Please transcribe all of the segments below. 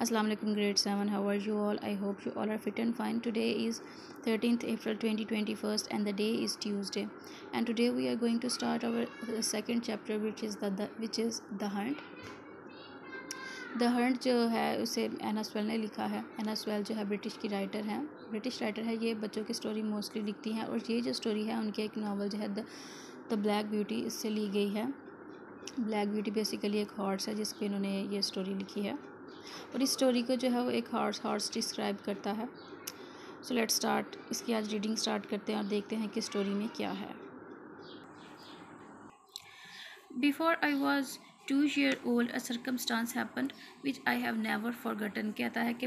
Assalamu alaikum grade 7. How are you all? I hope you all are fit and fine. Today is 13th April 2021 and the day is Tuesday. And today we are going to start our second chapter which is the Hunt. The Hunt जो है उसे एना swell ने लिखा है। एना swell जो है British writer है। ये बच्चों की स्टोरी मोस्टली लिखती हैं और ये जो स्टोरी है उनके एक नावल जो है द ब्लैक ब्यूटी इससे ली गई है। ब्लैक ब्यूटी बेसिकली एक हॉर्स है जिस पे इन्होंने ये स्टोरी लिखी है और इस स्टोरी को जो है वो एक हॉर्स डिस्क्राइब करता है। So let's start. इसकी आज रीडिंग स्टार्ट करते हैं और देखते हैं कि स्टोरी में क्या है। Before I was 2 year old a circumstance happened which I have never forgotten। कहता है कि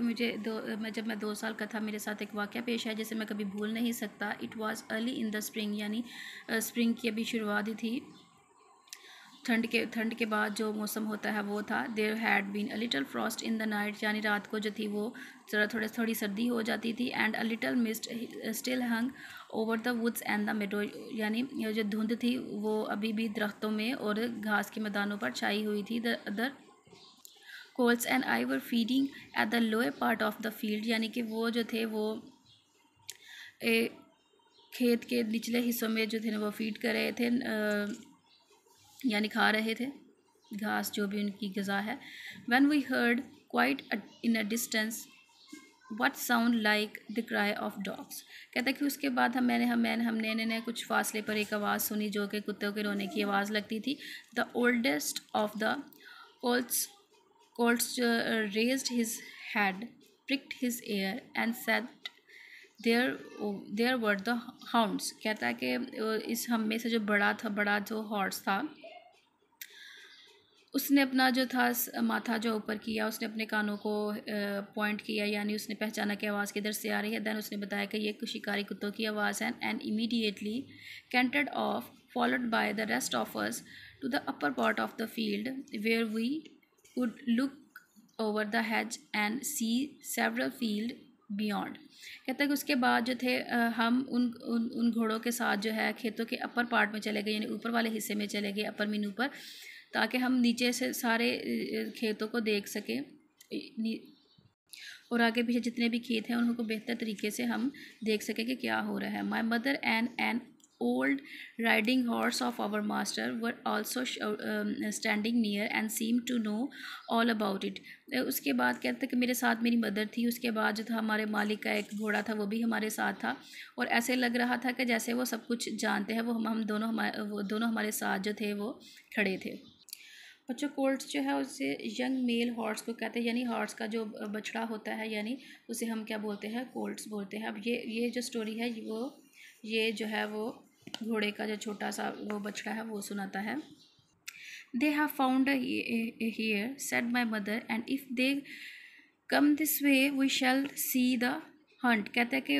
जब मैं 2 साल का था मेरे साथ एक वाक़या पेश है जिसे मैं कभी भूल नहीं सकता। It was early in the spring, यानी स्प्रिंग की अभी शुरुआत ही थी। ठंड के बाद जो मौसम होता है वो था। There had been a little frost in the night, यानी रात को जो थी वो थोड़ी सर्दी हो जाती थी। And a little mist still hung over the woods and the meadow, यानी जो धुंध थी वो अभी भी दरख्तों में और घास के मैदानों पर छाई हुई थी। The other colts and I were feeding at the lower part of the field, यानी कि वो जो थे वो खेत के निचले हिस्सों में जो थे ना वो फीड कर रहे थे, यानी खा रहे थे घास जो भी उनकी ग़िज़ा है। When we heard quite in a distance what sound like the cry of dogs। कहता है कि उसके बाद हमने कुछ फासले पर एक आवाज़ सुनी जो कि कुत्तों के रोने की आवाज़ लगती थी। The oldest of the colts raised his head, pricked his ear and said there were the hounds। कहता है कि इस हम में से जो बड़ा जो हॉर्स था उसने अपना जो था माथा जो ऊपर किया, उसने अपने कानों को पॉइंट किया, यानी उसने पहचाना कि आवाज़ किधर से आ रही है। दैन उसने बताया कि ये शिकारी कुत्तों की आवाज़ है। And immediately cantered off followed by the rest of us to the upper part of the field where we would look over the hedge and see several field beyond. कहता है कि उसके बाद जो थे हम उन घोड़ों के साथ जो है खेतों के अपर पार्ट में चले गए, यानी ऊपर वाले हिस्से में चले गए, अपर मीन ऊपर, ताकि हम नीचे से सारे खेतों को देख सकें और आगे पीछे जितने भी खेत हैं उनको बेहतर तरीके से हम देख सकें कि क्या हो रहा है। My mother and an old riding horse of our master were also standing near and seem to know all about it. उसके बाद कहते कि मेरे साथ मेरी मदर थी, उसके बाद जो था हमारे मालिक का एक घोड़ा था वो भी हमारे साथ था और ऐसे लग रहा था कि जैसे वो सब कुछ जानते हैं। वो दोनों हमारे साथ जो थे वो खड़े थे। बच्चों कोल्ट्स जो है उससे यंग मेल हॉर्स को कहते हैं, यानी हॉर्स का जो बछड़ा होता है, यानी उसे हम क्या बोलते हैं, कोल्ट्स बोलते हैं। अब ये जो स्टोरी है ये जो है वो घोड़े का जो छोटा सा वो बछड़ा है वो सुनाता है। They have found here said my mother and if they come this way we shall see the hunt. कहता है कि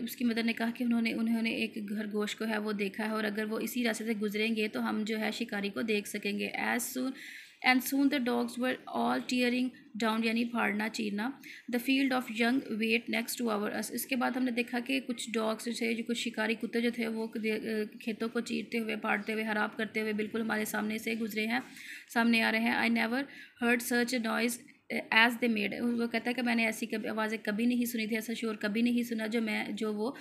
उसकी मदर ने कहा कि उन्होंने एक खरगोश को है वो देखा है और अगर वो इसी रास्ते से गुजरेंगे तो हम जो है शिकारी को देख सकेंगे। As soon the dogs were all tearing down, यानी फाड़ना चीरना, the field of young wet next to our us. इसके बाद हमने देखा कि कुछ डॉग्स थे, जो कुछ शिकारी कुत्ते जो थे वो खेतों को चीरते हुए, फाड़ते हुए, हराब करते हुए बिल्कुल हमारे सामने से गुजरे हैं, सामने आ रहे हैं। I never heard such a noise as they made. वो कहता है कि मैंने ऐसी आवाज़ें कभी नहीं सुनी थी, ऐसा शोर कभी नहीं सुना जो वो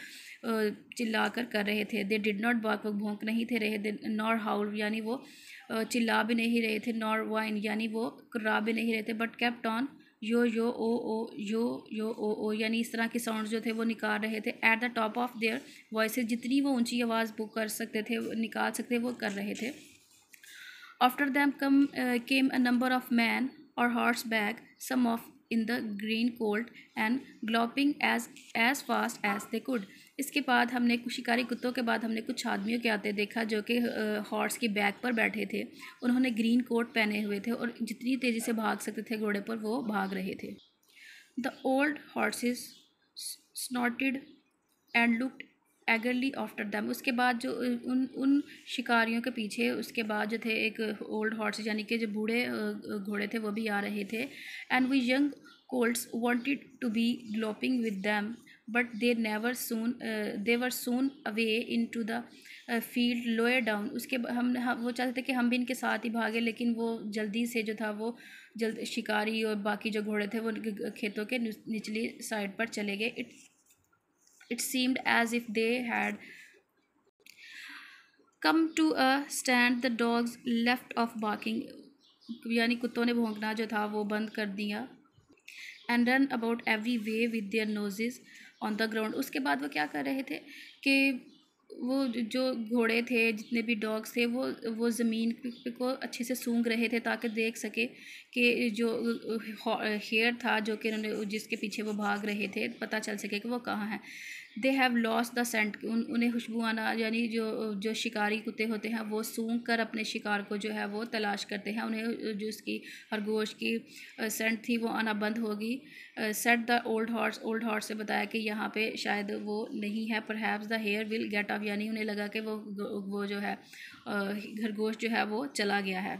चिल्ला कर रहे थे। दे डिड नॉट बार्क, वो भौंक नहीं थे रहे। नॉर हाउल, यानी वो चिल्ला भी नहीं रहे थे। नॉर वाइन, यानी वो कुर्रा भी नहीं रहे थे। बट केप्ट ऑन यो ओ, यानी इस तरह के साउंड जो थे वो निकाल रहे थे। At the top of their voices, जितनी वो ऊंची आवाज़ वो कर सकते थे, निकाल सकते वो कर रहे थे। After them came a number of man or horseback, some of in the green colt and galloping as fast as they could। इसके बाद हमने कुछ शिकारी कुत्तों के बाद हमने कुछ आदमियों के आते देखा जो कि हॉर्स की बैक पर बैठे थे। उन्होंने ग्रीन कोट पहने हुए थे और जितनी तेज़ी से भाग सकते थे घोड़े पर वो भाग रहे थे। The old horses snorted and looked eagerly after them. उसके बाद जो उन शिकारियों के पीछे उसके बाद जो थे एक ओल्ड हॉर्स, यानी कि जो बूढ़े घोड़े थे वो भी आ रहे थे। And we young colts wanted to be galloping with them but they were soon away into the field lower down. उसके वो चाहते थे कि हम भी इनके साथ ही भागे, लेकिन वो जल्दी से जो था वो जल्द शिकारी और बाकी जो घोड़े थे वो उनके खेतों के निचली साइड पर चले गए. It seemed as if they had come to a stand. The dogs left off barking, यानी कुत्तों ने भौंकना जो था वो बंद कर दिया. And run about every way with their noses on the ground. उसके बाद वो क्या कर रहे थे कि वो जो घोड़े थे, जितने भी डॉग्स थे, वो ज़मीन को अच्छे से सूंघ रहे थे ताकि देख सके कि जो हेयर था जो कि उन्होंने जिसके पीछे वो भाग रहे थे, पता चल सके कि वो कहाँ है. They have lost the scent. उन्हें खुशबू आना, यानी जो शिकारी कुत्ते होते हैं वो सूंघ कर अपने शिकार को जो है वो तलाश करते हैं. उन्हें जो उसकी खरगोश की सेंट थी वो आना बंद होगी. सेट द ओल्ड हॉर्स से बताया कि यहाँ पे शायद वो नहीं है. Perhaps the hare will get off, यानी उन्हें लगा कि वो जो है खरगोश जो है वो चला गया है.